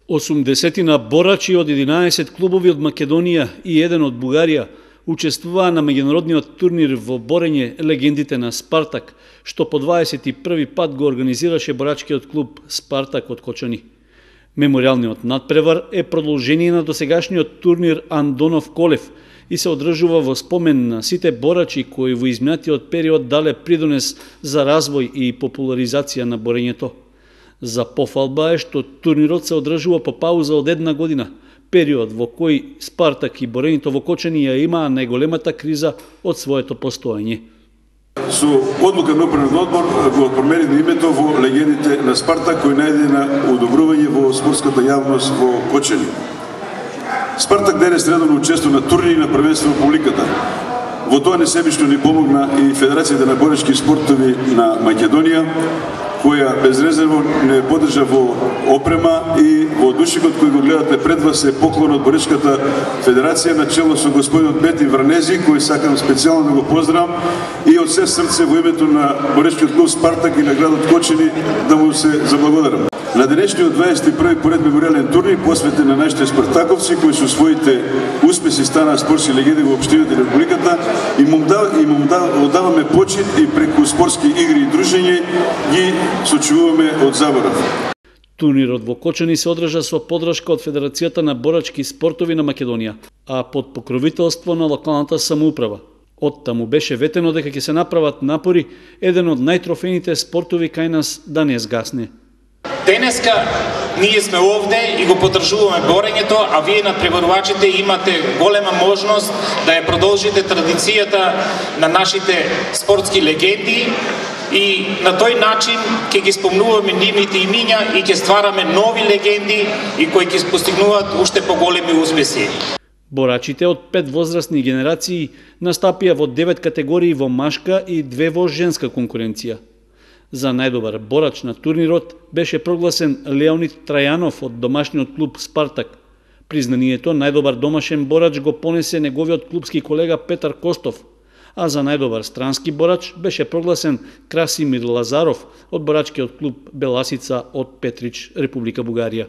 80 борачи од 11 клубови од Македонија и еден од Бугарија учествуваа на меѓународниот турнир во борење легендите на Спартак, што по 21 пат го организираше борачкиот клуб Спартак од Кочани. Мемориалниот надпревар е продолжение на досегашниот турнир Андонов Колев и се одржува во спомен на сите борачи кои во изминатиот период дале придонес за развој и популаризација на борењето. За пофалба е што турнирот се одржува по пауза од 1 година, период во кој Спартак и борењето во Кочани ја имаа најголемата криза од своето постоење. Со одлука на управниот одбор го промени името во легендите на Спартак кој најде на одобрување во спортската јавност во Кочани. Спартак денес редовно учествува на турнири на првенство во публиката. Во тоа несебично ни помогна и Федерацијата на боречки спортови на Македонија, која безрезервно не поддржа во опрема и во душикот кој го гледате пред вас е поклон од Боречката федерација на чело со господинот Бети Вранези, кој сакам специјално да го поздравам и од се срце во името на Боречкиот клуб Спартак и на градот Кочани да му се заблагодарам. На денешниот 21 поред мемориален турнир посветен на нашите спартаковци кои со своите успеси станаа спортски легенди во општината и републиката и му одаваме почит и преку спортски игри и дружење ги сочуваме од заборав. Турнирот во Кочани се одржа со поддршка од Федерацијата на борачки спортови на Македонија, а под покровителство на локалната самоуправа. Оттаму беше ветено дека ќе се направат напори еден од најтрофените спортови кај нас да не згасне. Денеска ние сме овде и го поддржуваме борењето, а вие надпреварувачите имате голема можност да ја продолжите традицијата на нашите спортски легенди и на тој начин ќе ги спомнуваме нивните имиња и ќе ствараме нови легенди и кои ќе постигнуваат уште поголеми успеси. Борачите од 5 возрастни генерации настапија во 9 категории во машка и 2 во женска конкуренција. За најдобар борач на турнирот беше прогласен Леонид Трајанов од домашниот клуб Спартак. Признанието најдобар домашен борач го понесе неговиот клубски колега Петар Костов, а за најдобар странски борач беше прогласен Красимир Лазаров од борачкиот клуб Беласица од Петрич, Република Бугарија.